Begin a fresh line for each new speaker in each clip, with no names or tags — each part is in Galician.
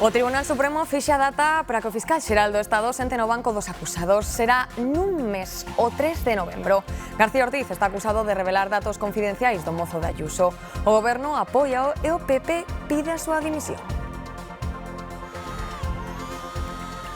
O Tribunal Supremo fixa a data para que o fiscal xeral do Estado sente no banco dos acusados. Será nun mes, o 3 de novembro. García Ortiz está acusado de revelar datos confidenciais do mozo de Ayuso. O goberno apóiao e o PP pide a súa dimisión.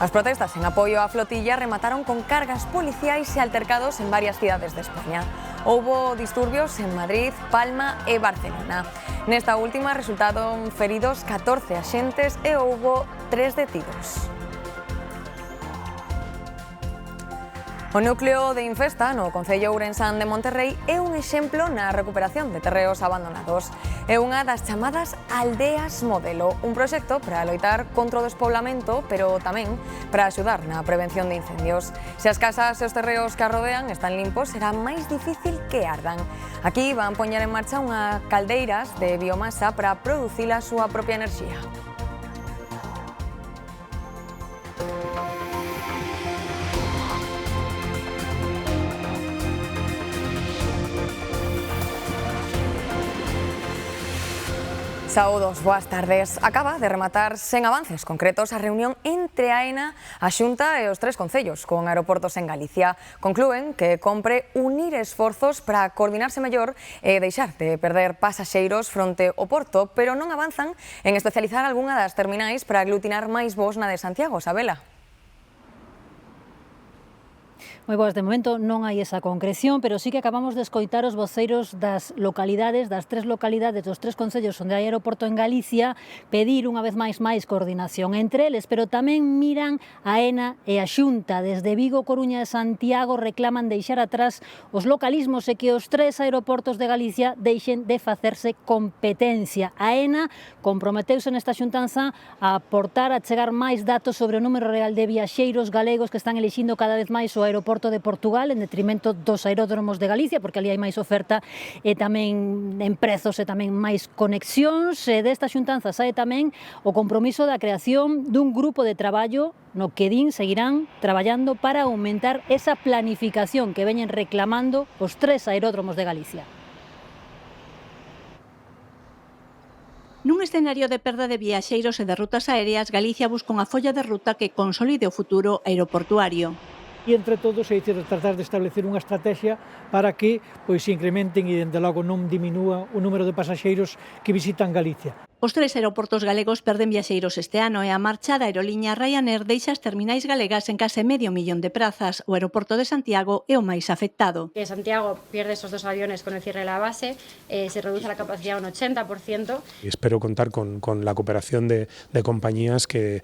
As protestas en apoio á flotilla remataron con cargas policiais e altercados en varias cidades de España. Houbo disturbios en Madrid, Palma e Barcelona. Nesta última resultaron feridos 14 axentes e houbo 3 detidos. O núcleo de Infesta no concello ourensán de Monterrei é un exemplo na recuperación de terreos abandonados. É unha das chamadas aldeas modelo, un proxecto para loitar contra o despoblamento, pero tamén para axudar na prevención de incendios. Se as casas e os terreos que a rodean están limpos, será máis difícil que ardan. Aquí van poñer en marcha unha caldeiras de biomasa para producir a súa propia enerxía. Saúdos, boas tardes. Acaba de rematar sen avances concretos a reunión entre AENA, a Xunta e os 3 concellos con aeroportos en Galicia. Conclúen que compre unir esforzos para coordinarse mellor e deixar de perder pasaxeiros fronte ao porto, pero non avanzan en especializar algunha das terminais para aglutinar máis voos na de Santiago. Sabela.
Moi boas, de momento non hai esa concreción, pero sí que acabamos de escoitar os voceiros das localidades, das 3 localidades, dos 3 concellos onde hai aeroporto en Galicia, pedir unha vez máis coordinación entre eles, pero tamén miran a AENA e a Xunta. Desde Vigo, Coruña e Santiago reclaman deixar atrás os localismos e que os 3 aeroportos de Galicia deixen de facerse competencia. A AENA comprometeuse nesta xuntanza a aportar, a chegar máis datos sobre o número real de viaxeiros galegos que están elixindo cada vez máis o aeroporto de Portugal en detrimento dos aeródromos de Galicia, porque ali hai máis oferta e tamén en prezos e tamén máis conexións. E desta xuntanza sae tamén o compromiso da creación dun grupo de traballo no que din seguirán traballando para aumentar esa planificación que veñen reclamando os 3 aeródromos de Galicia.
Nun escenario de perda de viaxeiros e de rutas aéreas, Galicia busca unha folla de ruta que consolide o futuro aeroportuario.
E entre todos, é dicir, tratar de establecer unha estrategia para que se incrementen e, dende logo, non diminúa o número de pasaxeiros que visitan Galicia.
Os 3 aeroportos galegos perden viaxeiros este ano e a marcha da aeroliña Ryanair deixa as terminais galegas en case medio millón de prazas. O aeroporto de Santiago é o máis afectado.
Santiago pierde esos 2 aviones con el cierre de la base, se reduce la capacidad un 80%.
Espero contar con la cooperación de compañías que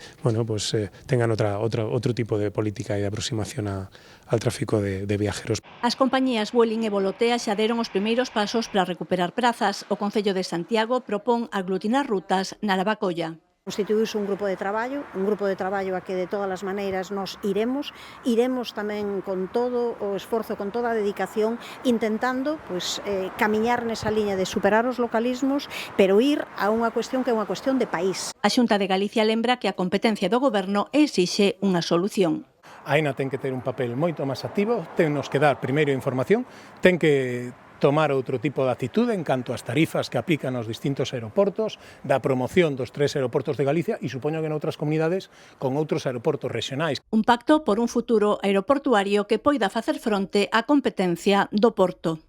tengan otro tipo de política y de aproximación al tráfico de viajeros.
As compañías Vueling e Volotea xa deron os primeiros pasos para recuperar prazas. O Concello de Santiago propón aglutinar rutas na Lavacolla.
Constituíuse un grupo de traballo a que de todas as maneiras nos iremos tamén con todo o esforzo, con toda a dedicación, intentando camiñar nesa liña de superar os localismos, pero ir a unha cuestión que é unha cuestión de país.
A Xunta de Galicia lembra que a competencia do Goberno exixe unha solución.
A AENA ten que ter un papel moito máis activo, tennos que dar primeiro información, ten que tomar outro tipo de actitude en canto ás tarifas que aplican aos distintos aeroportos, da promoción dos 3 aeroportos de Galicia e supoño que en outras comunidades con outros aeroportos regionais.
Un pacto por un futuro aeroportuario que poida facer fronte á competencia do Porto.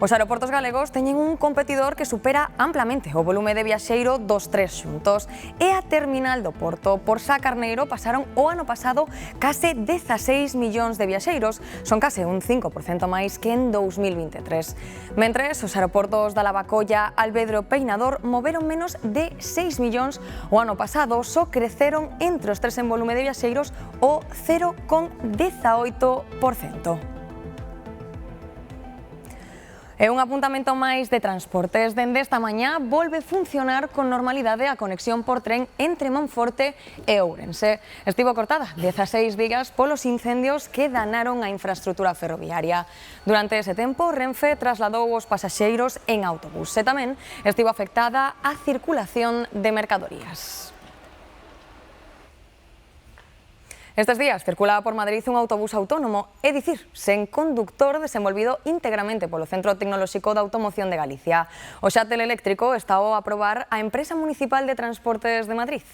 Os aeroportos galegos teñen un competidor que supera amplamente o volume de viaxeiro dos 3 xuntos. E a terminal do Porto, por Sá Carneiro, pasaron o ano pasado case 16 millóns de viaxeiros, son case un 5% máis que en 2023. Mentres, os aeroportos da Lavacolla, Alvedro e Peinador moveron menos de 6 millóns o ano pasado, só creceron entre os 3 en volume de viaxeiros o 0,18%. E un apuntamento máis de transportes. Dende esta mañá volve funcionar con normalidade a conexión por tren entre Monforte e Ourense. Estivo cortada 16 días polos incendios que danaron a infraestrutura ferroviaria. Durante ese tempo, Renfe trasladou os pasaxeiros en autobús e tamén estivo afectada a circulación de mercadorías. Estes días circulaba por Madrid un autobús autónomo, é dicir, sen conductor, desenvolvido íntegramente polo Centro Tecnolóxico de Automoción de Galicia. O xátel eléctrico está a aprobar a Empresa Municipal de Transportes de Madrid.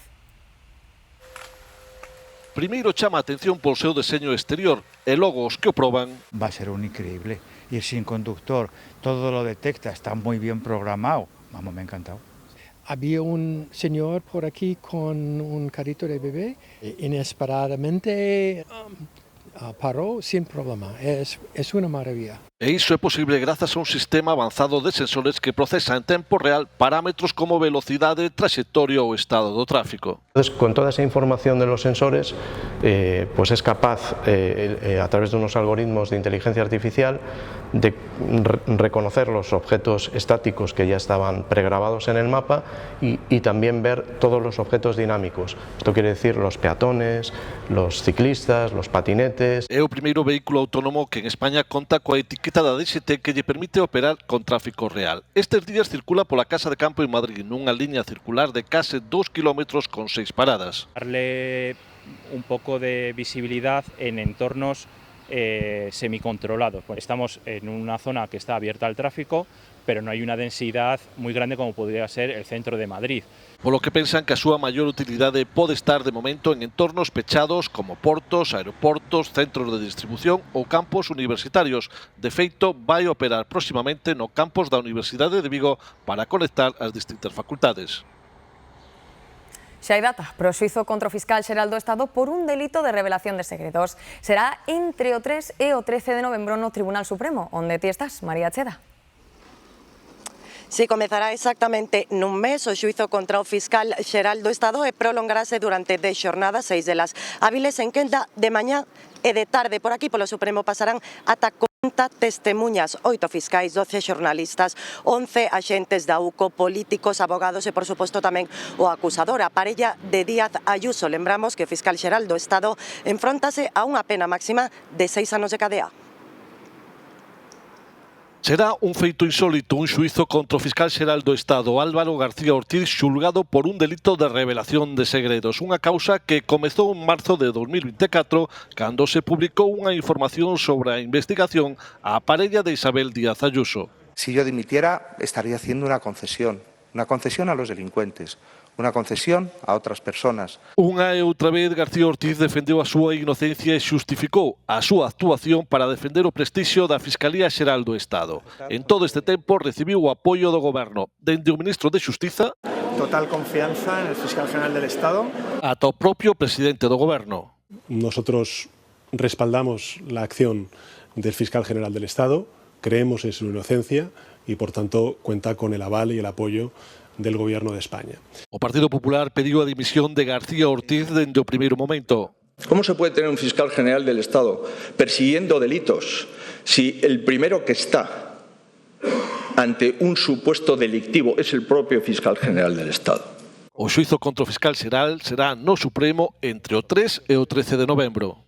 Primeiro chama a atención polo seu deseño exterior e logo os que o proban.
Va a ser un increíble. Ir sin conductor, todo lo detecta, está muy bien programado. Vamos, me ha encantado.
Había un señor por aquí con un carrito de bebé, inesperadamente paró sin problema. Es una maravilla.
E iso é posible grazas a un sistema avanzado de sensores que procesa en tempo real parámetros como velocidade, trayectoria ou estado do tráfico.
Entonces, con toda esa información de los sensores, pues es capaz, a través de unos algoritmos de inteligencia artificial, de reconocer los objetos estáticos que ya estaban pregrabados en el mapa y también ver todos los objetos dinámicos. Esto quiere decir los peatones, los ciclistas, los patinetes.
É o primeiro vehículo autónomo que en España conta coa etiqueta da DGT que lle permite operar con tráfico real. Estes días circula pola Casa de Campo en Madrid nunha liña circular de case 2 kilómetros con 6 paradas.
Darle un poco de visibilidad en entornos semicontrolados. Estamos en una zona que está abierta al tráfico, pero no hay una densidad muy grande como podría ser el centro de Madrid.
Polo que pensan que a súa maior utilidade pode estar de momento en entornos pechados como portos, aeroportos, centros de distribución ou campos universitarios. De feito, vai operar próximamente no campus da Universidade de Vigo para conectar as distintas facultades.
Xa hai data para o xuízo contra o fiscal xeral do Estado por un delito de revelación de segredos. Será entre o 3 e o 13 de novembro no Tribunal Supremo, onde ti estás, María Cheda.
Si, comezará exactamente nun mes o xuízo contra o fiscal xeral do Estado e prolongarase durante 10 xornadas, 6 delas hábiles en quenda de mañá e de tarde. Por aquí, polo Supremo, pasarán ata 40 testemunhas, 8 fiscais, 12 xornalistas, 11 axentes da UCO, políticos, abogados e, por suposto, tamén o acusador, a parella de Díaz Ayuso. Lembramos que o fiscal xeral do Estado enfróntase a unha pena máxima de 6 anos de cadea.
Será un feito insólito un xuízo contra o fiscal xeral do Estado Álvaro García Ortiz xulgado por un delito de revelación de segredos, unha causa que comezou en marzo de 2024 cando se publicou unha información sobre a investigación á parella de Isabel Díaz Ayuso.
Si yo dimitiera, estaría haciendo una concesión a los delincuentes, una concesión a outras personas.
Unha e outra vez García Ortiz defendeu a súa inocencia e xustificou a súa actuación para defender o prestixio da Fiscalía Xeral do Estado. En todo este tempo recibiu o apoio do Goberno, dende o Ministro de Xustiza,
total confianza en el Fiscal General del Estado,
ata o propio Presidente do Goberno.
Nosotros respaldamos la acción del Fiscal General del Estado, creemos en su inocencia y, por tanto, cuenta con el aval y el apoyo del Gobierno de España.
O Partido Popular pediu a dimisión de García Ortiz dende o primeiro momento.
¿Cómo se puede tener un fiscal general del Estado persiguiendo delitos si el primero que está ante un supuesto delictivo es el propio fiscal general del Estado?
O xuízo contra o fiscal xeral será no Supremo entre o 3 e o 13 de novembro.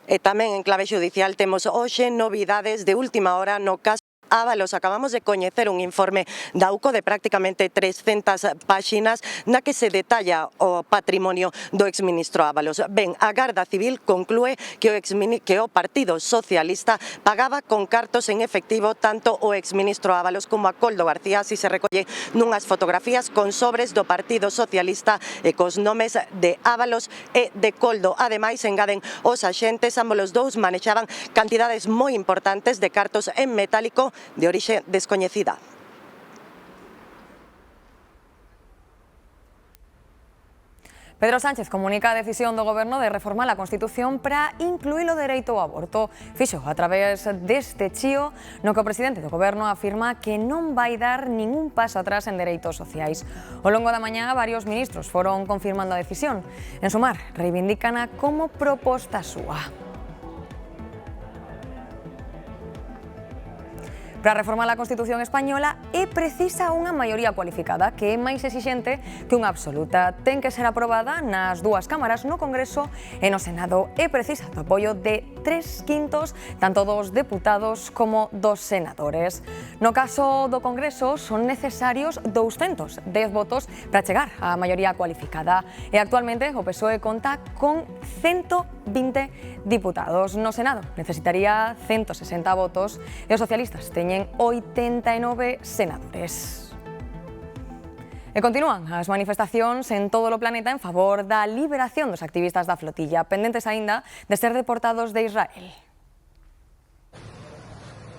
E tamén en clave judicial temos hoxe novidades de última hora no caso Ábalos. Acabamos de coñecer un informe da UCO de prácticamente 300 páxinas na que se detalla o patrimonio do exministro Ábalos. Ben, a Garda Civil conclúe que o Partido Socialista pagaba con cartos en efectivo tanto o exministro Ábalos como a Koldo García, así se recolle nunhas fotografías con sobres do Partido Socialista e cos nomes de Ábalos e de Koldo. Ademais, engaden os axentes, ambos os dous manexaban cantidades moi importantes de cartos en metálico de orixe descoñecida.
Pedro Sánchez comunica a decisión do Goberno de reformar a Constitución para incluir o dereito ao aborto. Fixo a través deste chío no que o presidente do Goberno afirma que non vai dar ningún paso atrás en dereitos sociais. Ao longo da mañá, varios ministros foron confirmando a decisión. En Sumar, reivindícana como proposta súa. Para reformar a Constitución española é precisa unha maioría cualificada que é máis exixente que unha absoluta. Ten que ser aprobada nas dúas cámaras, no Congreso e no Senado. É precisa o apoio de 3/5 tanto dos deputados como dos senadores. No caso do Congreso son necesarios 210 votos para chegar á maioría cualificada e actualmente o PSOE conta con 120 diputados. No Senado necesitaría 160 votos e os socialistas teñen 89 senadores. E continúan as manifestacións en todo o planeta en favor da liberación dos activistas da flotilla, pendentes aínda de ser deportados de Israel.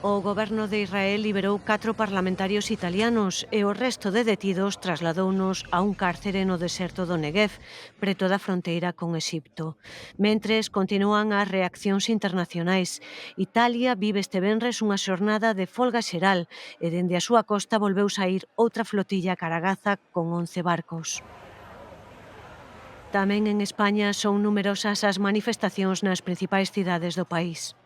O goberno de Israel liberou 4 parlamentarios italianos e o resto de detidos trasladounos a un cárcere no deserto do Negev, preto da fronteira con Exipto. Mentres, continúan as reaccións internacionais. Italia vive este venres unha xornada de folga xeral e dende a súa costa volveu saír outra flotilla cara a Gaza con 11 barcos. Tamén en España son numerosas as manifestacións nas principais cidades do país.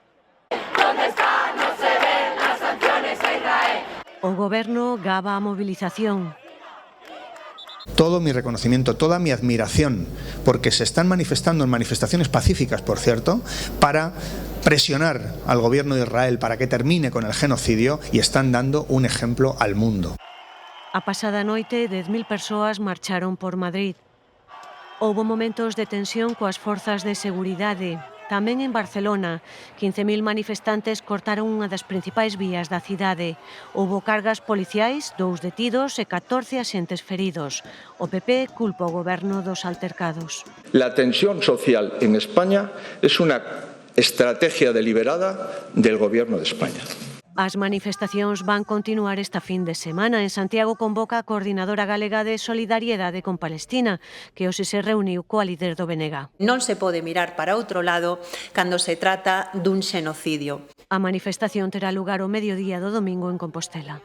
O goberno gaba a movilización.
Todo mi reconocimiento, toda mi admiración, porque se están manifestando en manifestaciones pacíficas, por cierto, para presionar al gobierno de Israel para que termine con el genocidio y están dando un ejemplo al mundo.
A pasada noite, 10.000 persoas marcharon por Madrid. Houbo momentos de tensión coas forzas de seguridade. Tamén en Barcelona, 15.000 manifestantes cortaron unha das principais vías da cidade. Houbo cargas policiais, 2 detidos e 14 axentes feridos. O PP culpa o goberno dos altercados.
La tensión social en España es una estrategia deliberada del Gobierno de España.
As manifestacións van continuar esta fin de semana. En Santiago convoca a Coordinadora Galega de Solidariedade con Palestina, que hoxe se reuniu coa líder do BNG.
Non se pode mirar para outro lado cando se trata dun xenocidio.
A manifestación terá lugar o mediodía do domingo en Compostela.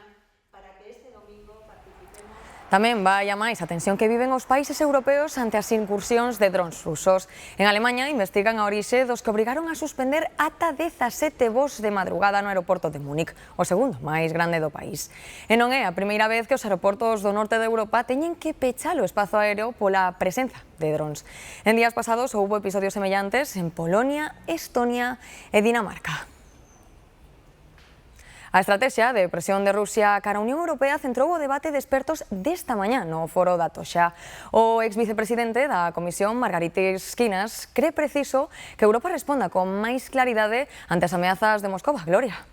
Tamén vai a máis a tensión que viven os países europeos ante as incursións de drons rusos. En Alemanha investigan a orixe dos que obrigaron a suspender ata 17 voos de madrugada no aeroporto de Múnich, o segundo máis grande do país. E non é a primeira vez que os aeroportos do norte de Europa teñen que pechar o espazo aéreo pola presenza de drons. En días pasados houbo episodios semellantes en Polonia, Estonia e Dinamarca. A estrategia de presión de Rusia cara a Unión Europea centrou o debate de expertos desta mañá no foro da Toxa. O exvicepresidente da Comisión, Margaritis Schinas, cree preciso que Europa responda con máis claridade ante as ameazas de Moscova. Gloria.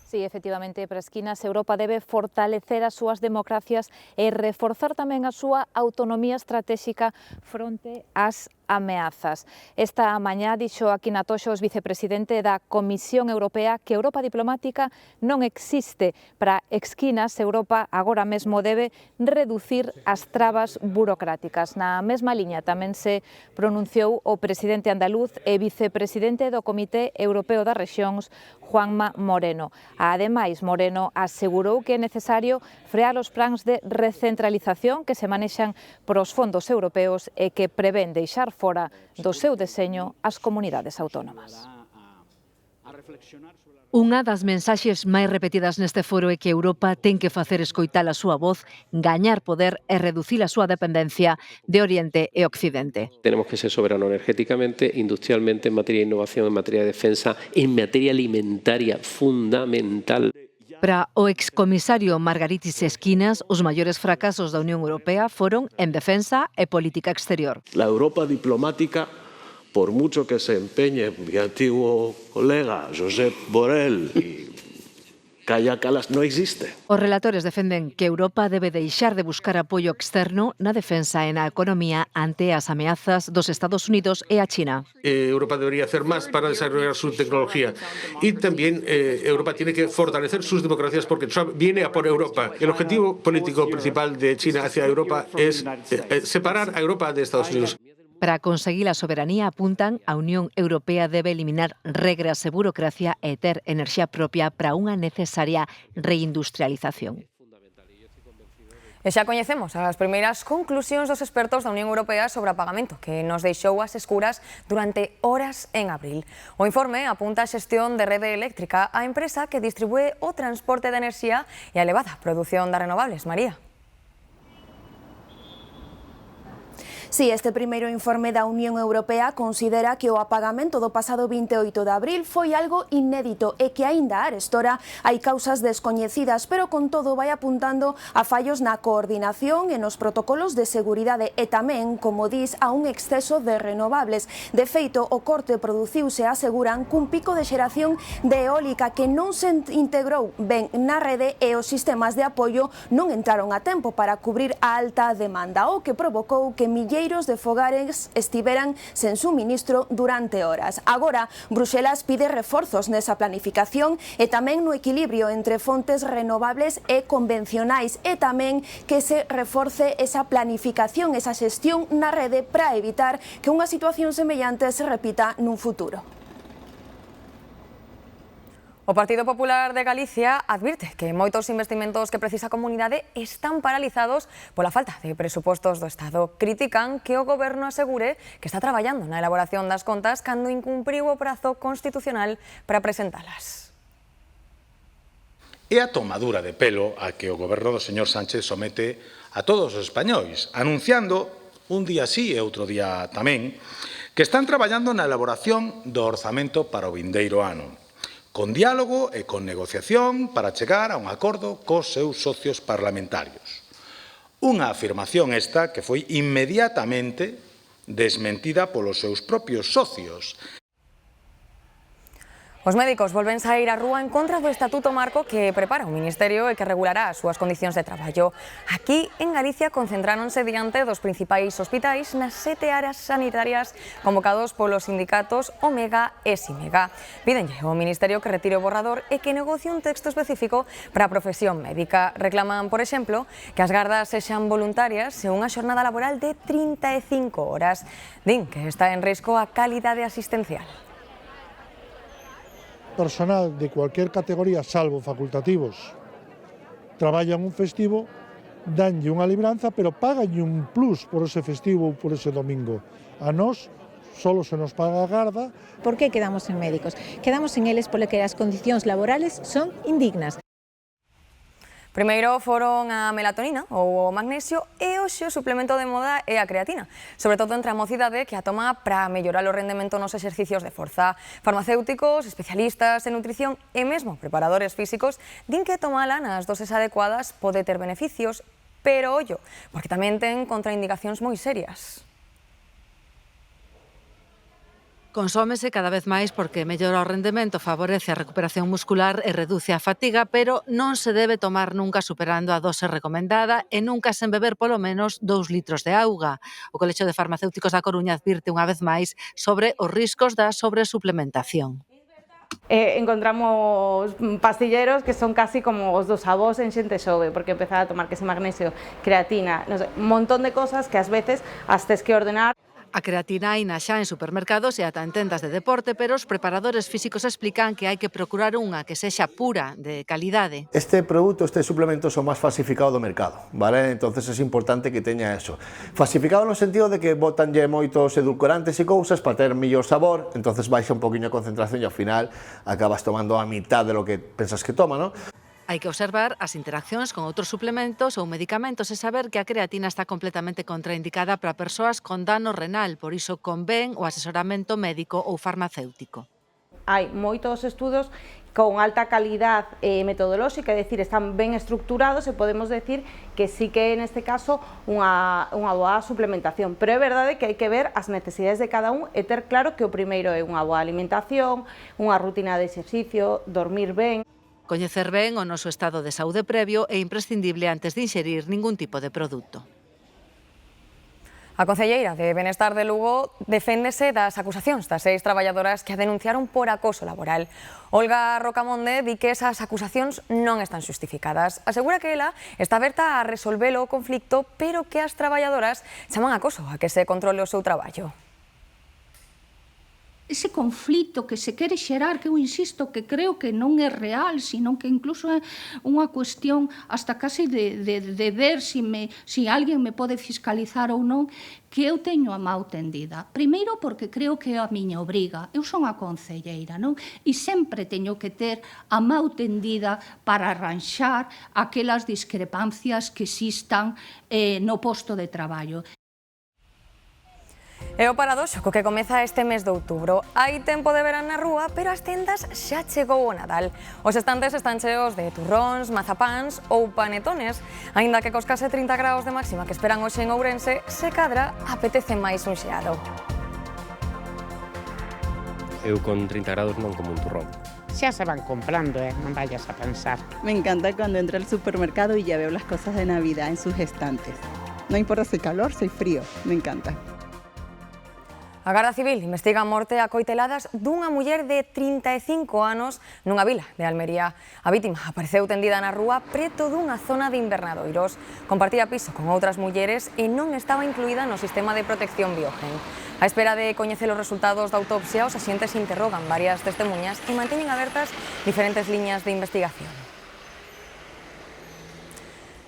Sí, efectivamente, para Schinas, Europa debe fortalecer as súas democracias e reforzar tamén a súa autonomía estratégica fronte ás ameazas. Esta mañá dixo aquí na Toxa o vicepresidente da Comisión Europea que Europa diplomática non existe. Para Schinas, Europa agora mesmo debe reducir as trabas burocráticas. Na mesma liña tamén se pronunciou o presidente andaluz e vicepresidente do Comité Europeo das Rexións, Juanma Moreno. Ademais, Moreno asegurou que é necesario frear os plans de recentralización que se manexan por os fondos europeos e que prevén deixar fora do seu deseño as comunidades autónomas.
Unha das mensaxes máis repetidas neste foro é que Europa ten que facer escoitar a súa voz, gañar poder e reducir a súa dependencia de Oriente e Occidente.
Tenemos que ser soberanos energéticamente, industrialmente, en materia de innovación, en materia de defensa, en materia alimentaria, fundamental.
Para o excomisario Margaritis Schinas, os maiores fracasos da Unión Europea foron en defensa e política exterior.
La Europa diplomática, por mucho que se empeñe mi antiguo colega Josep Borrell y Kaja Kallas, no existe.
Os relatores defenden que Europa debe deixar de buscar apoio externo na defensa e na economía ante as ameazas dos Estados Unidos e a China.
Europa debería hacer más para desarrollar su tecnología y también Europa tiene que fortalecer sus democracias porque Trump viene a por Europa. El objetivo político principal de China hacia Europa es separar a Europa de Estados Unidos.
Para conseguir a soberanía, apuntan, a Unión Europea debe eliminar regras e burocracia e ter enerxía propia para unha necesaria reindustrialización.
E xa coñecemos as primeiras conclusións dos expertos da Unión Europea sobre o apagamento que nos deixou as escuras durante horas en abril. O informe apunta a xestión de rede eléctrica á empresa que distribúe o transporte de enerxía e a elevada produción das renovables. María.
Si, este primeiro informe da Unión Europea considera que o apagamento do pasado 28 de abril foi algo inédito e que aínda arestora hai causas descoñecidas, pero con todo vai apuntando a fallos na coordinación e nos protocolos de seguridade e tamén, como dis, a un exceso de renovables. De feito, o corte produciuse, aseguran, cun pico de xeración de eólica que non se integrou ben na rede e os sistemas de apoio non entraron a tempo para cubrir a alta demanda, o que provocou que milleiros de fogares estiveran sen suministro durante horas. Agora, Bruxelas pide reforzos nesa planificación e tamén no equilibrio entre fontes renovables e convencionais e tamén que se reforce esa planificación, esa xestión na rede para evitar que unha situación semellante se repita nun futuro.
O Partido Popular de Galicia advirte que moitos investimentos que precisa a comunidade están paralizados pola falta de presupostos do Estado. Critican que o Goberno asegure que está traballando na elaboración das contas cando incumpriu o prazo constitucional para presentalas.
É a tomadura de pelo a que o Goberno do señor Sánchez somete a todos os españois, anunciando un día sí e outro día tamén que están traballando na elaboración do orzamento para o vindeiro ano, con diálogo e con negociación para chegar a un acordo cos seus socios parlamentarios. Unha afirmación esta que foi inmediatamente desmentida polos seus propios socios.
Os médicos volven saír á rúa en contra do Estatuto Marco que prepara o Ministerio e que regulará as súas condicións de traballo. Aquí, en Galicia, concentráronse diante dos principais hospitais nas 7 áreas sanitarias convocados polos sindicatos Omega e Simega. Pídenlle ao Ministerio que retire o borrador e que negocie un texto específico para a profesión médica. Reclaman, por exemplo, que as gardas sexan voluntarias e unha xornada laboral de 35 horas. Din que está en risco a calidade asistencial.
Personal de cualquier categoría, salvo facultativos, traballan un festivo, danlle unha libranza, pero paganlle un plus por ese festivo ou por ese domingo. A nós solo se nos paga a garda.
Por que quedamos en médicos? Quedamos en eles porque as condicións laborales son indignas.
Primeiro foron a melatonina ou o magnesio e hoxe o suplemento de moda é a creatina, sobre todo entre a mocidade que a toma para mellorar o rendemento nos exercicios de forza. Farmacéuticos, especialistas en nutrición e mesmo preparadores físicos din que tomala nas doses adecuadas pode ter beneficios, pero ollo, porque tamén ten contraindicacións moi serias.
Consómese cada vez máis porque mellora o rendemento, favorece a recuperación muscular e reduce a fatiga, pero non se debe tomar nunca superando a dose recomendada e nunca sen beber polo menos 2 litros de auga. O Colexio de Farmacéuticos da Coruña advirte unha vez máis sobre os riscos da sobresuplementación.
Encontramos pastilleros que son casi como os dos avós en xente xove, porque empezar a tomar que ese magnesio, creatina, non sei, un montón de cosas que ás veces as tes que ordenar.
A creatina hai xa en supermercados e ata en tendas de deporte, pero os preparadores físicos explican que hai que procurar unha que sexa pura, de calidade.
Este produto, este suplemento, son máis falsificado do mercado, vale? Entonces é importante que teña eso. Falsificado no sentido de que botanlle moitos edulcorantes e cousas para ter mellor sabor, entonces baixa un poquinho a concentración e ao final acabas tomando a mitad de lo que pensas que toma, ¿no?
Hai que observar as interaccións con outros suplementos ou medicamentos e saber que a creatina está completamente contraindicada para persoas con dano renal, por iso convén o asesoramento médico ou farmacéutico.
Hai moitos estudos con alta calidad metodolóxica, é dicir, están ben estructurados e podemos decir que sí que é neste caso unha boa suplementación, pero é verdade que hai que ver as necesidades de cada un e ter claro que o primeiro é unha boa alimentación, unha rutina de exercicio, dormir ben.
Coñecer ben o noso estado de saúde previo é imprescindible antes de inxerir ningún tipo de produto.
A concelleira de Benestar de Lugo deféndese das acusacións das 6 traballadoras que a denunciaron por acoso laboral. Olga Rocamonde di que esas acusacións non están xustificadas. Asegura que ela está aberta a resolvelo o conflicto, pero que as traballadoras chaman acoso a que se controle o seu traballo.
ese conflito que se quere xerar, que eu insisto que creo que non é real, sino que incluso é unha cuestión hasta case de ver si alguén me pode fiscalizar ou non, que eu teño a mau tendida. Primeiro porque creo que é a miña obriga. Eu son a concelleira, non? E sempre teño que ter a mau tendida para arranxar aquelas discrepancias que existan no posto de traballo.
É o paradoxo co que comeza este mes de outubro. Hai tempo de verán na rúa, pero ás tendas xa chegou o Nadal. Os estantes están cheos de turróns, mazapáns ou panetones. Aínda que cos case 30 graus de máxima que esperan hoxe en Ourense, se cadra apetece máis un xeado.
Eu con 30 grados non como un turrón.
Ya se van comprando, no vayas a pensar.
Me encanta cuando entro al supermercado y ya veo las cosas de Navidad en sus estantes. No importa si calor, si frío, me encanta.
A Garda Civil investiga a morte a coiteladas dunha muller de 35 anos nunha vila de Almería. A vítima apareceu tendida na rúa preto dunha zona de invernadoiros. Compartía piso con outras mulleres e non estaba incluída no sistema de protección Biogen. A espera de coñecer os resultados da autopsia, os axentes interrogan varias testemunhas e manteñen abertas diferentes liñas de investigación.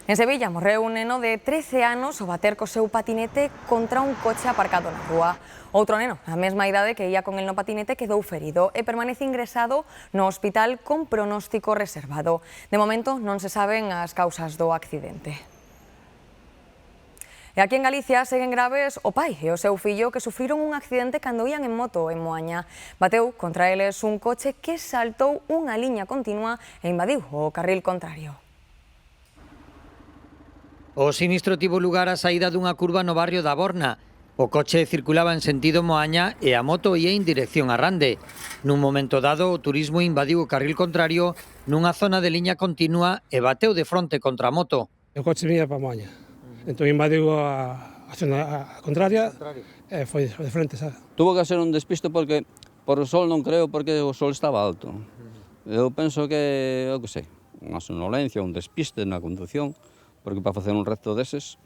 En Sevilla morreu un neno de 13 anos ao bater co seu patinete contra un coche aparcado na rúa. Outro neno, a mesma idade que ía con el no patinete, quedou ferido e permanece ingresado no hospital con pronóstico reservado. De momento non se saben as causas do accidente. E aquí en Galicia seguen graves o pai e o seu fillo que sufriron un accidente cando ían en moto en Moaña. Bateu contra eles un coche que saltou unha liña continua e invadiu o carril contrario.
O sinistro tivo lugar á saída dunha curva no barrio da Borna. O coche circulaba en sentido Moaña e a moto ía en dirección a Rande. Nun momento dado, o turismo invadiu o carril contrario nunha zona de liña continua e bateu de fronte contra a moto.
O coche vinha para Moaña, entón invadiu a zona contraria e foi de frente, sabe?
Tuvo que ser un despiste porque por o sol non creo, porque o sol estaba alto. Eu penso que, eu que sei, unha sonolencia, un despiste na conducción, porque para facer un reto deses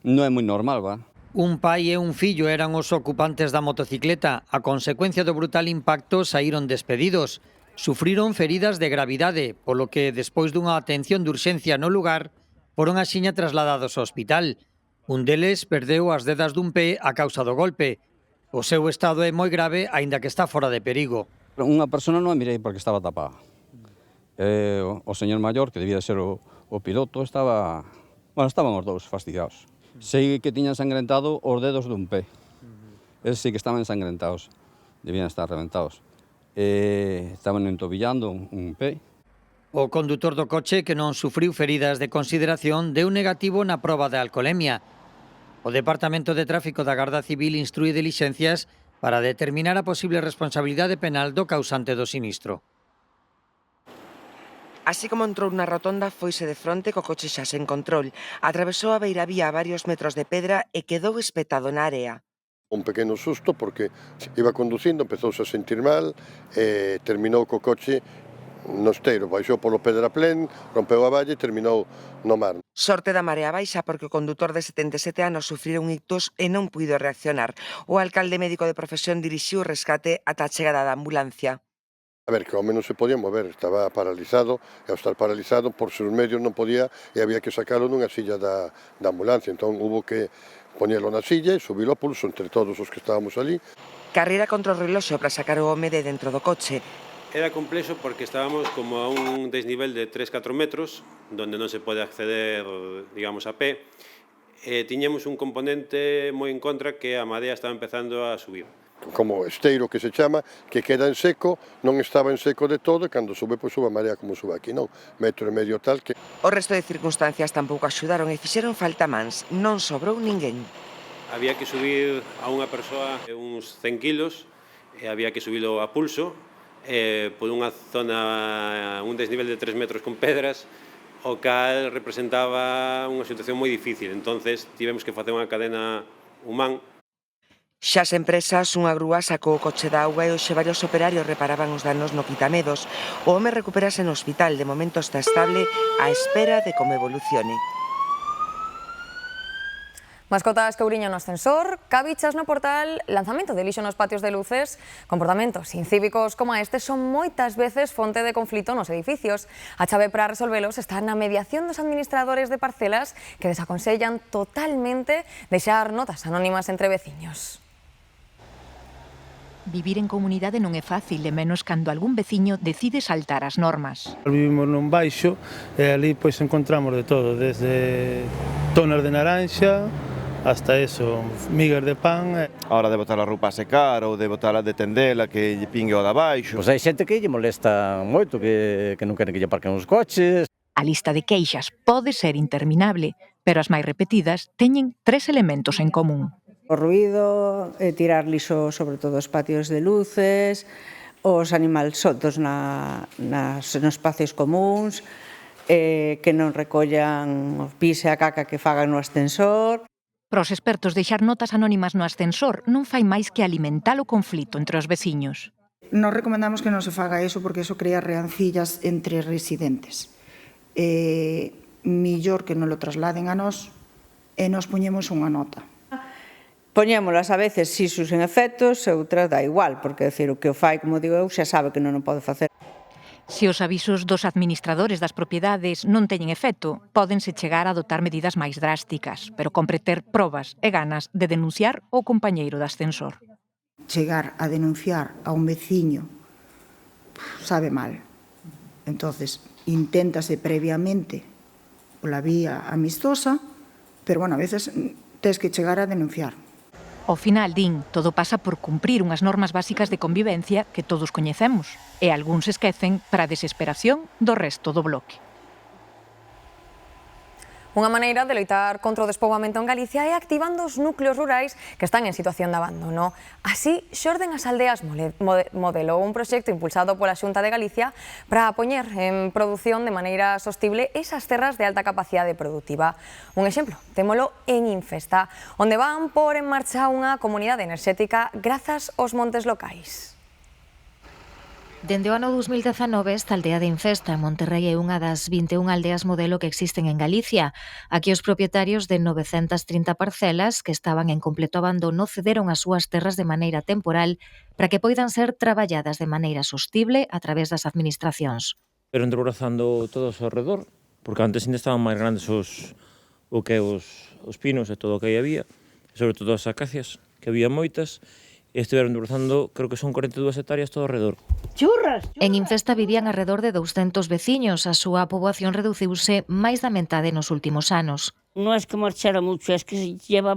non é moi normal, va?
Un pai e un fillo eran os ocupantes da motocicleta. A consecuencia do brutal impacto saíron despedidos. Sufriron feridas de gravidade, polo que, despois dunha atención de urxencia no lugar, foron axiña trasladados ao hospital. Un deles perdeu as dedas dun pé a causa do golpe. O seu estado é moi grave, aínda que está fora de perigo.
Unha persona non a mirei porque estaba tapada. O señor maior, que debía ser o piloto, estaban os dous fastidiados. Sei que tiñan ensangrentado os dedos dun pé. Eles sí que estaban ensangrentados, debían estar reventados. Estaban entobillando un pé.
O condutor do coche, que non sufriu feridas de consideración, deu negativo na proba de alcolemia. O Departamento de Tráfico da Garda Civil instrúe dilixencias para determinar a posible responsabilidade penal do causante do sinistro.
Así como entrou na rotonda, foise de fronte co coche xa sen control. Atravesou a beiravía a varios metros de pedra e quedou espetado na area.
Un pequeno susto porque iba conducindo, empezouse a sentir mal, terminou co coche no esteiro, baixou polo Pedraplén, rompeu a valla e terminou no mar.
Sorte da marea baixa porque o condutor de 77 anos sufriu un ictus e non puido reaccionar. O alcalde médico de profesión dirixiu o rescate ata a chegada da ambulancia.
A ver, que o home non se podía mover, estaba paralizado, e ao estar paralizado, por seus medios non podía, e había que sacalo nunha silla da ambulancia, entón hubo que poñelo na silla e subilo a pulso entre todos os que estábamos ali.
Carreira contra o reloxo para sacar o home de dentro do coche.
Era complexo porque estábamos como a un desnivel de 3-4 metros, donde non se pode acceder, digamos, a pé, e tiñamos un componente moi en contra que a marea estaba empezando a subir.
Como esteiro que se chama, que queda en seco, non estaba en seco de todo, e cando sube, pois sube a marea como sube aquí, non? Metro e medio tal que...
O resto de circunstancias tampouco axudaron e fixeron falta mans, non sobrou ninguén.
Había que subir a unha persoa uns 100 kilos, e había que subilo a pulso, por unha zona, un desnivel de 3 metros con pedras, o cal representaba unha situación moi difícil. Entonces tivemos que facer unha cadena humán.
Xa sen presas, unha grúa sacou o coche da auga e hoxe varios operarios reparaban os danos no quitamedos. O home recuperase no hospital, de momento está estable, á espera de como evolucione.
Mascotas que ouriñan no ascensor, cabichas no portal, lanzamento de lixo nos patios de luces, comportamentos incívicos como este son moitas veces fonte de conflito nos edificios. A chave para resolvelos está na mediación dos administradores de parcelas que desaconsellan totalmente deixar notas anónimas entre veciños.
Vivir en comunidade non é fácil, e menos cando algún veciño decide saltar as normas.
Vivimos nun baixo e ali pois encontramos de todo, desde tonas de naranxa hasta eso, migas de pan.
A hora de botar a roupa a secar ou de botar a de tendela que lle pingue o de abaixo.
Pois hai xente que lle molesta moito, que non queren que lle aparquen os coches.
A lista de queixas pode ser interminable, pero as máis repetidas teñen 3 elementos en común.
O ruído, tirar lixo sobre todo os patios de luces, os animais soltos nos espacios comuns, que non recollan o pis e a caca que fagan no ascensor.
Para os expertos, deixar notas anónimas no ascensor non fai máis que alimentar o conflito entre os veciños.
Nos recomendamos que non se faga eso porque eso crea reancillas entre residentes. Millor que non lo trasladen a nós e nos poñemos unha nota.
Poñémolas a veces sisus en efectos e outras da igual, porque decir, o que o fai, como digo eu, xa sabe que non o pode facer.
Se os avisos dos administradores das propiedades non teñen efecto, pódense chegar a adoptar medidas máis drásticas, pero compre ter probas e ganas de denunciar o compañeiro de ascensor.
Chegar a denunciar a un veciño sabe mal. Entonces, inténtase previamente pola vía amistosa, pero, bueno, a veces tens que chegar a denunciar.
Ao final, din, todo pasa por cumprir unhas normas básicas de convivencia que todos coñecemos, e algúns esquecen para a desesperación do resto do bloque.
Unha maneira de loitar contra o despoboamento en Galicia é activando os núcleos rurais que están en situación de abandono. Así, xorden as aldeas modelo, un proxecto impulsado pola Xunta de Galicia para poñer en produción de maneira sostible esas terras de alta capacidade produtiva. Un exemplo, témolo en Infesta, onde van por en marcha unha comunidade enerxética grazas aos montes locais.
Dende o ano 2019, esta aldea de Infesta, en Monterrei, é unha das 21 aldeas modelo que existen en Galicia. Aquí os propietarios de 930 parcelas que estaban en completo abandono cederon as súas terras de maneira temporal para que poidan ser traballadas de maneira sostible a través das administracións.
Pero entrebrazando todo ao redor, porque antes ainda estaban máis grandes os pinos e todo o que aí había, sobre todo as acacias, que había moitas, e estiveron desbrozando, creo que son 42 hectáreas todo ao redor.
Churras! En Infesta vivían alrededor de 200 veciños. A súa poboación reduciuse máis da metade nos últimos anos.
Non é que marchara mucho, é que lleva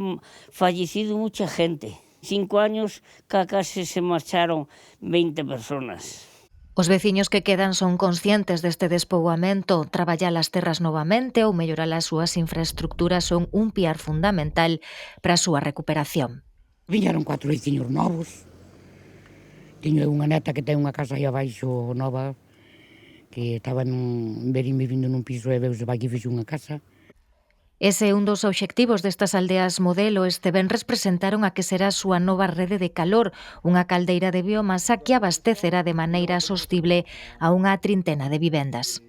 fallecido mucha gente. 5 años casi se marcharon 20 personas.
Os veciños que quedan son conscientes deste despoboamento. Traballar as terras novamente ou mellorar as súas infraestructuras son un piar fundamental para a súa recuperación.
Viñeron 4 veciños novos. Teño unha neta que ten unha casa aí abaixo nova, que estaba vivindo nun piso e veuse vai que fixo unha casa.
Ese é un dos obxectivos destas aldeas modelo. Este venres presentaron a que será a súa nova rede de calor, unha caldeira de biomasa que abastecerá de maneira sostible a unha trintena de vivendas.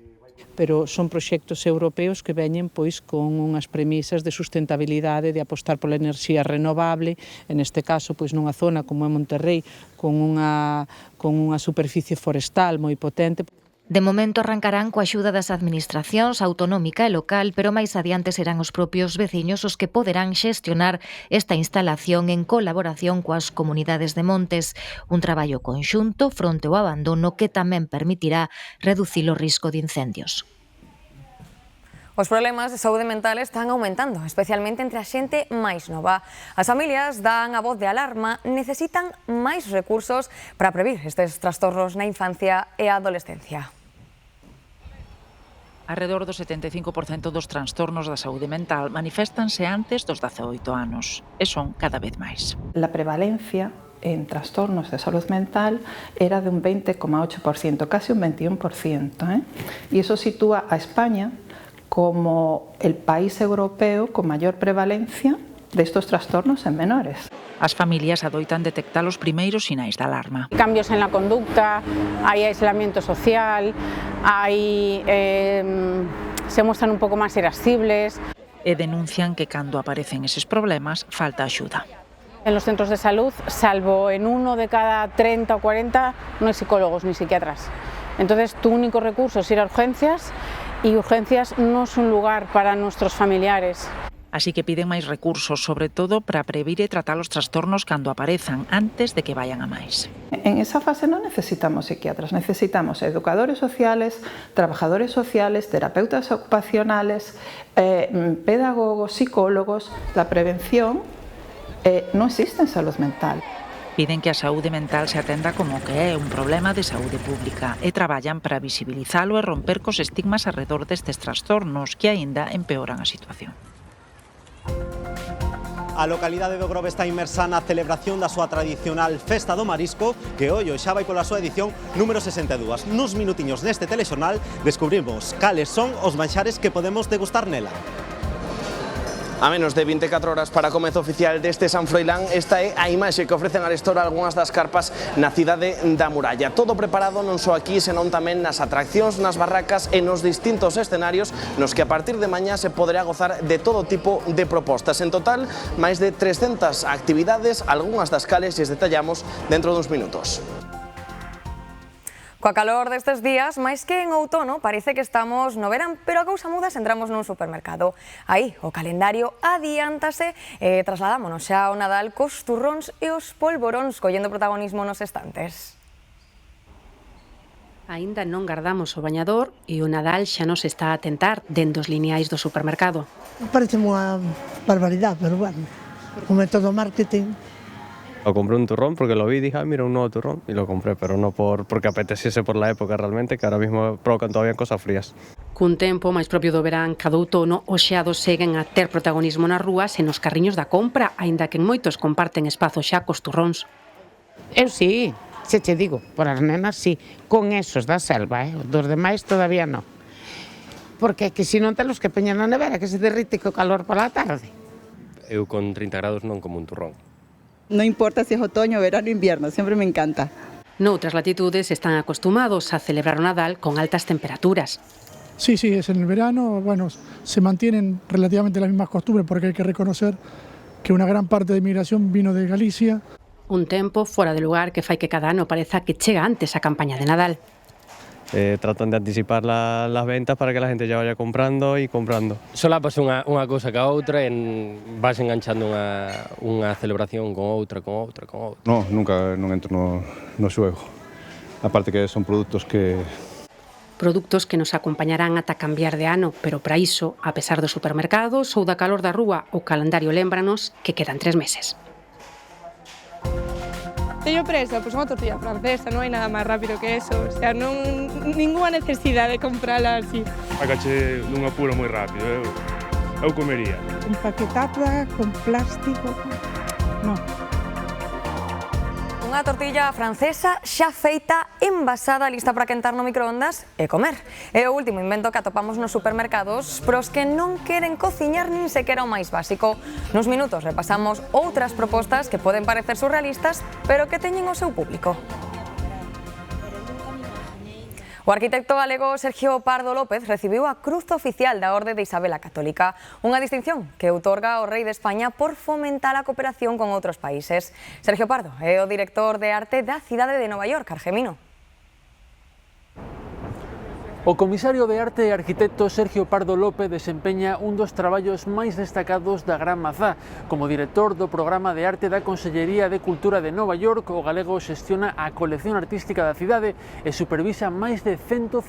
Pero son proxectos europeos que veñen pois con unhas premisas de sustentabilidade, de apostar pola enerxía renovable, en este caso pois nunha zona como é Monterrei, con unha superficie forestal moi potente.
De momento arrancarán coa axuda das administracións autonómica e local, pero máis adiante serán os propios veciños os que poderán xestionar esta instalación en colaboración coas comunidades de montes, un traballo conxunto fronte ao abandono que tamén permitirá reducir o risco de incendios.
Os problemas de saúde mental están aumentando, especialmente entre a xente máis nova. As familias dan a voz de alarma, necesitan máis recursos para previr estes trastornos na infancia e a adolescencia.
Arredor do 75% dos trastornos da saúde mental maniféstanse antes dos 18 anos e son cada vez máis.
La prevalencia en trastornos de salud mental era de un 20,8%, casi un 21%. Y eso sitúa a España como el país europeo con mayor prevalencia de estos trastornos en menores.
As familias adoitan detectar os primeiros sinais de alarma.
Cambios en la conducta, hay aislamiento social, se muestran un poco más irascibles.
e denuncian que cando aparecen eses problemas falta axuda.
En los centros de salud, salvo en 1 de cada 30 o 40, no hay psicólogos ni psiquiatras. Entonces, tu único recurso es ir a urgencias y urgencias no es un lugar para nuestros familiares.
Así que piden máis recursos, sobre todo para previr e tratar os trastornos cando aparezan, antes de que vayan a máis.
En esa fase no necesitamos psiquiatras, necesitamos educadores sociales, trabajadores sociales, terapeutas ocupacionales, pedagogos, psicólogos. La prevención no existe en salud mental.
Piden que a saúde mental se atenda como que é un problema de saúde pública e traballan para visibilizalo e romper cos estigmas alrededor destes trastornos que aínda empeoran a situación.
A localidade do Grove está inmersa na celebración da súa tradicional Festa do Marisco, que hoxe xa vai pola súa edición número 62. Nuns minutiños neste telexornal descubrimos cales son os manxares que podemos degustar nela.
A menos de 24 horas para comezo oficial deste San Froilán, esta é a imaxe que ofrecen arestora algunhas das carpas na cidade da Muralla. Todo preparado non só aquí, senón tamén nas atraccións, nas barracas e nos distintos escenarios nos que a partir de mañá se poderá gozar de todo tipo de propostas. En total, máis de 300 actividades, algunhas das cales lles detallamos dentro duns minutos.
Coa calor destes días, máis que en outono, parece que estamos no verán, pero a cousa muda se entramos nun supermercado. Aí, o calendario adiántase e trasladámonos xa ao Nadal cos turróns e os polvoróns collendo protagonismo nos estantes.
Aínda non gardamos o bañador e o Nadal xa nos está a tentar dende os lineais do supermercado.
Parece unha barbaridade, pero bueno, o método marketing.
Lo compré un turrón porque lo vi y dije, mira, un nuevo turrón, y lo compré, pero no porque apeteciese por la época realmente, que ahora mismo provocan todavía cosas frías.
Cun tempo máis propio do verán cada outono, os xeados seguen a ter protagonismo nas rúas e nos carriños da compra, aínda que en moitos comparten espazo xa cos turróns.
Eu sí, se che digo, por as nenas sí, con esos da selva, dos demais todavía non. Porque é que se non telos que peñan na nevera, que se derrite co calor pola tarde.
Eu con 30 grados non como un turrón.
No importa si es otoño, verano o invierno, siempre me encanta.
Noutras latitudes están acostumados a celebrar o Nadal con altas temperaturas.
Sí, es en el verano, bueno, se mantienen relativamente las mismas costumbres porque hay que reconocer que una gran parte de inmigración vino de Galicia.
Un tempo fora de lugar que fai que cada ano pareza que chega antes a campaña de Nadal.
Tratan de anticipar las ventas para que la gente ya vaya comprando y comprando.
Solapas unha cousa ca outra e vas enganchando unha celebración con outra.
No, nunca non entro no xuego. Aparte que son produtos que
nos acompañarán ata cambiar de ano, pero para iso, a pesar dos supermercados ou da calor da rúa, o calendario lémbranos que quedan 3 meses.
Teño presa, pois unha tortilla francesa, non hai nada máis rápido que eso, o sea, ninguna necesidade de comprala así.
Sacache dun apuro moi rápido, eu comería.
Empaquetada con plástico, non.
Unha tortilla francesa xa feita, envasada, lista para quentar no microondas e comer. É o último invento que atopamos nos supermercados pros que non queren cociñar nin sequera o máis básico. Nos minutos repasamos outras propostas que poden parecer surrealistas, pero que teñen o seu público. O arquitecto galego Sergio Pardo López recibiu a Cruz Oficial da Orde de Isabel a Católica, unha distinción que outorga o Rei de España por fomentar a cooperación con outros países. Sergio Pardo é o director de arte da cidade de Nova York, Argemino.
O comisario de arte e arquitecto Sergio Pardo López desempeña un dos traballos máis destacados da Gran Mazá. Como director do programa de arte da Consellería de Cultura de Nova York, o galego xestiona a colección artística da cidade e supervisa máis de 150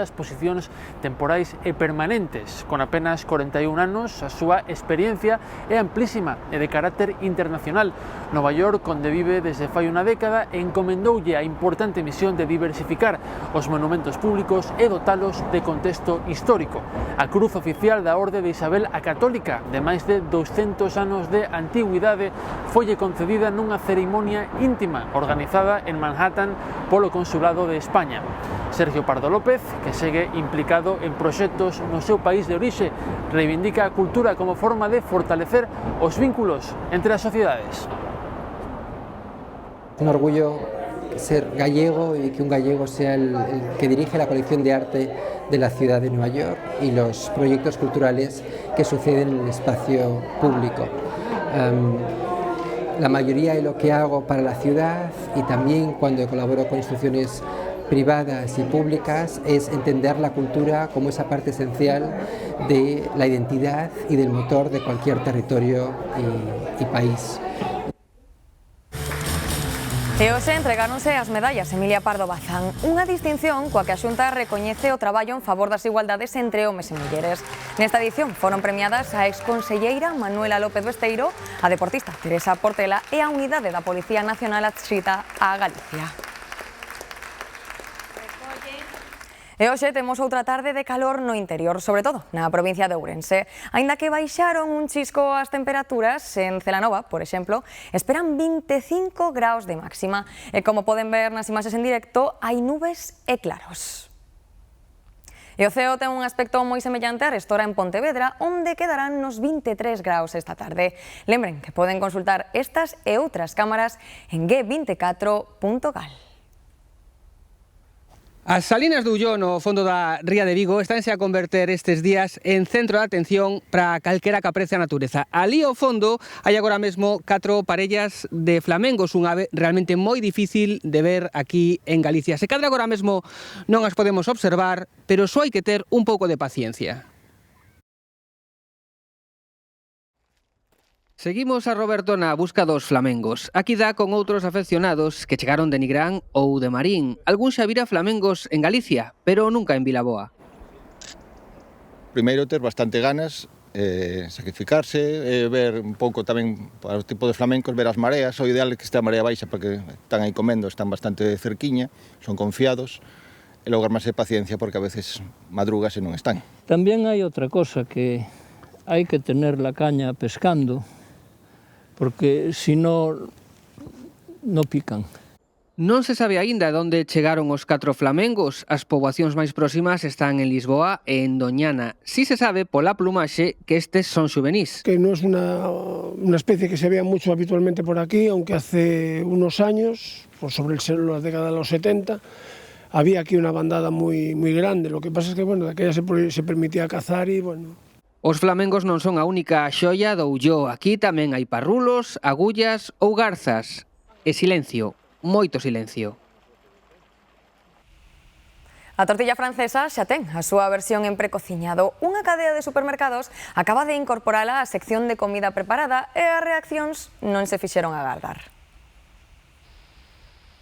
exposicións temporais e permanentes. Con apenas 41 anos, a súa experiencia é amplísima e de carácter internacional. Nova York, onde vive desde fai unha década, encomendoulle a importante misión de diversificar os monumentos públicos e dotalos de contexto histórico. A Cruz Oficial da Orde de Isabel a Católica, de máis de 200 anos de antigüidade, folle concedida nunha cerimonia íntima organizada en Manhattan polo Consulado de España. Sergio Pardo López, que segue implicado en proxectos no seu país de orixe, reivindica a cultura como forma de fortalecer os vínculos entre as sociedades.
Un orgullo
ser gallego y que un gallego sea el que dirige la colección de arte de la ciudad de Nueva York y los proyectos culturales que suceden en el espacio público. La mayoría de lo que hago para la ciudad y también cuando colaboro con instituciones privadas y públicas es entender la cultura como esa parte esencial de la identidad y del motor de cualquier territorio y país.
E hoxe entregáronse as medallas Emilia Pardo Bazán, unha distinción coa que a Xunta recoñece o traballo en favor das igualdades entre homes e mulleres. Nesta edición foron premiadas a exconselleira Manuela López Besteiro, a deportista Teresa Portela e a unidade da Policía Nacional adscrita a Galicia. E hoxe temos outra tarde de calor no interior, sobre todo na provincia de Ourense. Aínda que baixaron un chisco as temperaturas, en Celanova, por exemplo, esperan 25 graus de máxima. E como poden ver nas imaxes en directo, hai nubes e claros. E o ceo ten un aspecto moi semellante a Restora en Pontevedra, onde quedarán nos 23 graus esta tarde. Lembren que poden consultar estas e outras cámaras en g24.gal.
As salinas do Ulló no fondo da ría de Vigo estánse a converter estes días en centro de atención para calquera que aprecie a natureza. Ali ao fondo hai agora mesmo 4 parellas de flamengos, un ave realmente moi difícil de ver aquí en Galicia. Se cadra agora mesmo non as podemos observar, pero só hai que ter un pouco de paciencia. Seguimos a Roberto na busca dos flamengos. Aquí dá con outros afeccionados que chegaron de Nigrán ou de Marín. Algún xa vira flamengos en Galicia, pero nunca en Vilaboa.
Primeiro ter bastante ganas, sacrificarse, ver un pouco tamén para o tipo de flamencos, ver as mareas. O ideal é que este a marea baixa porque están aí comendo, están bastante cerquiña, son confiados. E logo armarse paciencia porque a veces madrugas e non están.
Tamén hai outra cosa que hai que tener la caña pescando, porque si no pican.
Non se sabe aínda onde chegaron os 4 flamengos. As poboacións máis próximas están en Lisboa e en Doñana. Si se sabe pola plumaxe que estes son xuvenís.
Que non é una especie que se vea mucho habitualmente por aquí, aunque hace unos años, pues sobre la década de los 70, había aquí una bandada muy grande. Lo que pasa es que, bueno, de aquella se permitía cazar y, bueno...
Os flamengos non son a única xoia do Ulló. Aquí tamén hai parrulos, agullas ou garzas. E silencio, moito silencio.
A tortilla francesa xa ten a súa versión en precociñado. Unha cadea de supermercados acaba de incorporala á sección de comida preparada e as reaccións non se fixeron agardar.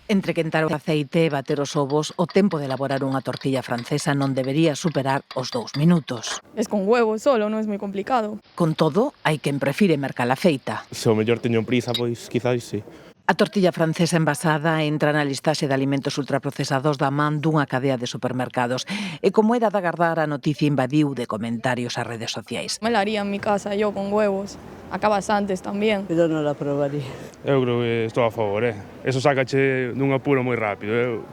Entre quentar o aceite e bater os ovos, o tempo de elaborar unha tortilla francesa non debería superar os 2 minutos.
Es con huevo solo, non é moi complicado.
Con todo, hai quen prefire mercala feita.
Se o mellor teño prisa, pois quizás sí.
A tortilla francesa envasada entra na listaxe de alimentos ultraprocesados da man dunha cadea de supermercados. E como era de agardar, a noticia invadiu de comentarios ás redes sociais.
Me la haría en mi casa, yo con huevos. Acabas antes tamén.
Pero non la probaría.
Eu creo que estou a favor, Eso sácache dun apuro moi rápido,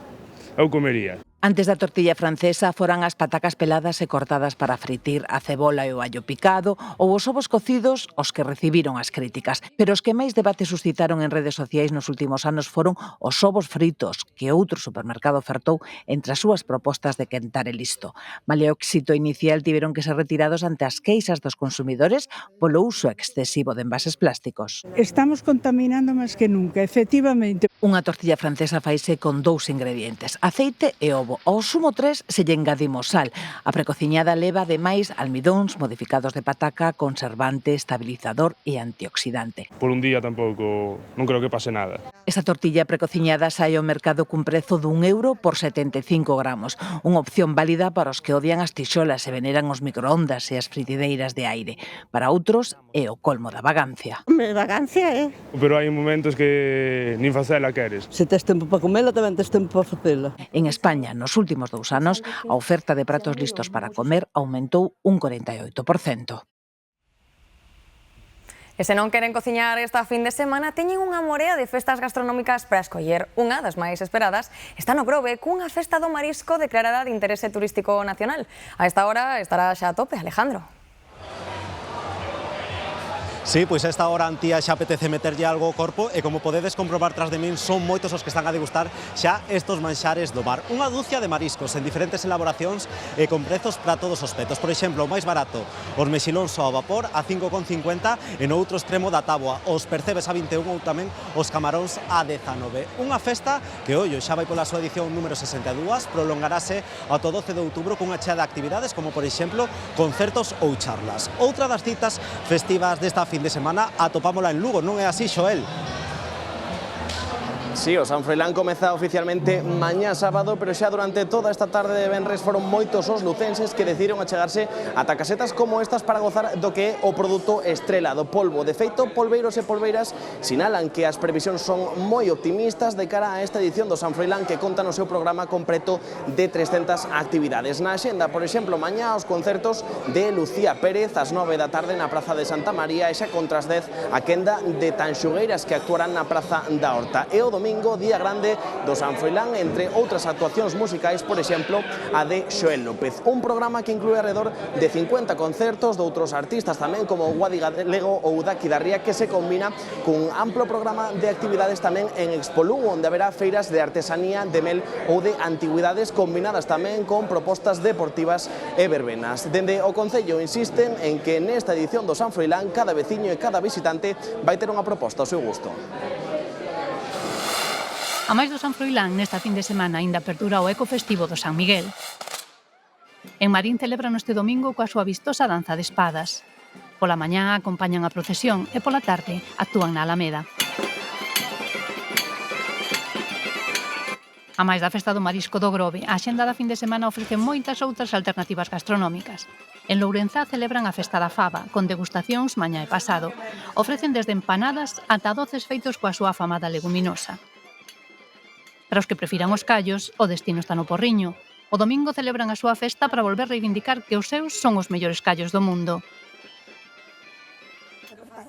eu comería.
Antes da tortilla francesa foran as patacas peladas e cortadas para fritir, a cebola e o allo picado ou os ovos cocidos os que recibiron as críticas. Pero os que máis debate suscitaron en redes sociais nos últimos anos foron os ovos fritos que outro supermercado ofertou entre as súas propostas de quentar e listo. Malia o éxito inicial tiveron que ser retirados ante as queixas dos consumidores polo uso excesivo de envases plásticos.
Estamos contaminando máis que nunca, efectivamente.
Unha tortilla francesa faise con 2 ingredientes, aceite e ovo. Ao sumo 3 se lle engadimos sal. A precociñada leva ademais almidóns modificados de pataca, conservante, estabilizador e antioxidante.
Por un día tampouco, non creo que pase nada.
Esta tortilla precociñada sai ao mercado cun prezo d'1 € por 75 gramos. Unha opción válida para os que odian as tixolas e veneran os microondas e as fritideiras de aire. Para outros é o colmo da vagancia.
Hombre, vagancia,
Pero hai momentos que nin facela queres.
Se tes tempo para comela, tamén tes tempo para facela.
En España, nos últimos 2 anos, a oferta de pratos listos para comer aumentou un 48%.
E se non queren cociñar esta fin de semana, teñen unha morea de festas gastronómicas para escoller. Unha das máis esperadas está no Grove, cunha festa do marisco declarada de interese turístico nacional. A esta hora estará xa a tope, Alejandro.
Sí, pois esta hora Antía xa apetece meterlle algo ao corpo e como podedes comprobar tras de min son moitos os que están a degustar xa estos manxares do mar. Unha dúcia de mariscos en diferentes elaboracións e con prezos para todos os petos. Por exemplo, o máis barato, os mexilóns ao vapor a 5,50 e no outro extremo da táboa os percebes a 21 ou tamén os camaróns a 19. Unha festa que, ollo, xa vai pola súa edición número 62, prolongarase ata o 12 de outubro cunha chea de actividades como, por exemplo, concertos ou charlas. Outra das citas festivas desta fin de semana atopámola en Lugo, non é así, Xoel?
Sí, o San Froilán comeza oficialmente mañá sábado, pero xa durante toda esta tarde de venres foron moitos os lucenses que decidiron achegarse ata casetas como estas para gozar do que é o produto estrela do polvo. De feito, polveiros e polveiras sinalan que as previsións son moi optimistas de cara a esta edición do San Froilán que conta no seu programa completo de 300 actividades. Na axenda, por exemplo, mañá os concertos de Lucía Pérez ás 9 da tarde na Praza de Santa María e xa contra as 10 a quenda de Tanxugueiras que actuarán na Praza da Horta. E o domingo, día grande do San Froilán, entre outras actuacións musicais, por exemplo, a de Xoel López. Un programa que inclúe alrededor de 50 concertos de outros artistas tamén como Guadi Galego ou Daki Darría, que se combina cun amplo programa de actividades tamén en Expo Lugo, onde haberá feiras de artesanía, de mel ou de antigüidades combinadas tamén con propostas deportivas e verbenas. Dende o Concello insisten en que nesta edición do San Froilán cada veciño e cada visitante vai ter unha proposta ao seu gusto.
A máis do San Froilán, nesta fin de semana aínda perdura o eco festivo do San Miguel. En Marín celebran este domingo coa súa vistosa danza de espadas. Pola mañá acompañan a procesión e pola tarde actúan na Alameda. A máis da festa do marisco do Grove, a axenda da fin de semana ofrece moitas outras alternativas gastronómicas. En Lourenzá celebran a festa da fava, con degustacións mañá e pasado. Ofrecen desde empanadas ata doces feitos coa súa afamada leguminosa. Para os que prefiran os callos, o destino está no Porriño. O domingo celebran a súa festa para volver reivindicar que os seus son os mellores callos do mundo.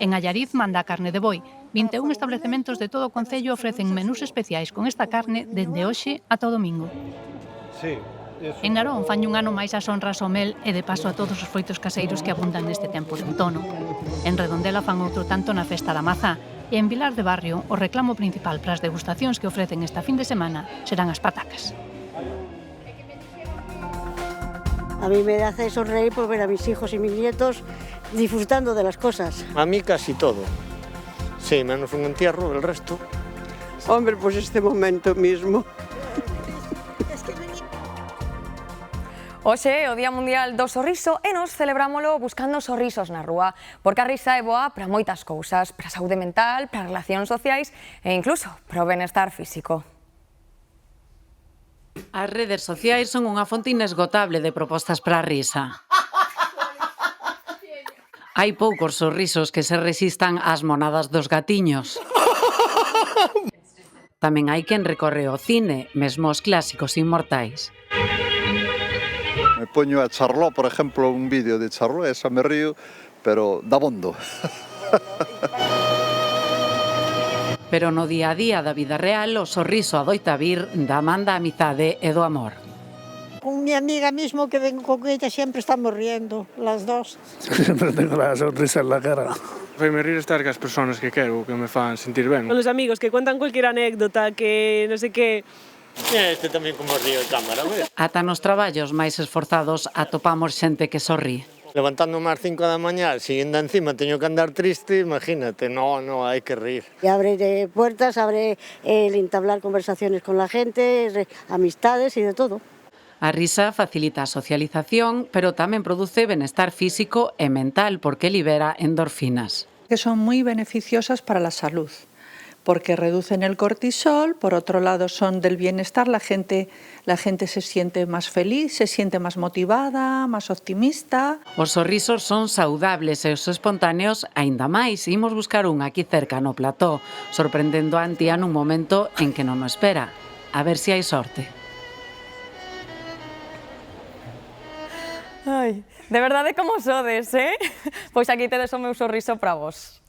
En Allariz manda a carne de boi. 21 establecementos de todo o concello ofrecen menús especiais con esta carne dende hoxe ata o domingo. En Narón fan un ano máis as honras ao mel e de paso a todos os froitos caseiros que abundan neste tempo de outono. En Redondela fan outro tanto na festa da mazá. E en Vilar de Barrio, o reclamo principal para as degustacións que ofrecen esta fin de semana serán as patacas.
A mí me hace sonreír por ver a mis hijos y mis nietos disfrutando de las cosas.
A mí casi todo. Sí, menos un entierro, el resto.
Hombre, pues este momento mismo.
Hoxe é o Día Mundial do Sorriso e nos celebrámolo buscando sorrisos na rúa, porque a risa é boa para moitas cousas, para a saúde mental, para as relacións sociais e incluso para o benestar físico.
As redes sociais son unha fonte inesgotable de propostas para a risa. Hai poucos sorrisos que se resistan ás monadas dos gatiños. Tamén hai quen recorre ao cine, mesmo os clásicos inmortais.
Me poño a Charlot, por exemplo, un vídeo de Charlot, esa me río, pero da bondo.
Pero no día a día da vida real, o sorriso adoita vir da man da amizade e do amor.
Con mi amiga mismo que vengo con ella siempre estamos riendo, las dos.
Siempre tengo la sonrisa en la cara.
Faime rir estar cas persoas que quero, que me fan sentir ben.
Con los amigos que cuentan cualquier anécdota, que no sé qué.
Este tamén como río de cámara, ¿ves?
Ata nos traballos máis esforzados atopamos xente que sorrí.
Levantándome ás 5 da mañá, siguiendo encima, teño que andar triste, imagínate, no, hai que rir.
Y abre puertas, abre el entablar conversaciones con la gente, amistades y de todo.
A risa facilita a socialización, pero tamén produce benestar físico e mental porque libera endorfinas.
Que son muy beneficiosas para la salud, porque reducen el cortisol, por otro lado son del bienestar, la gente se siente más feliz, se siente más motivada, más optimista.
Os sorrisos son saudables e os espontáneos aínda máis. Imos buscar un aquí cerca no plató, sorprendendo a Antía nun momento en que non o espera. A ver se hai sorte.
Ai, de verdade como sodes, eh? Pois aquí tedes o meu sorriso para vos.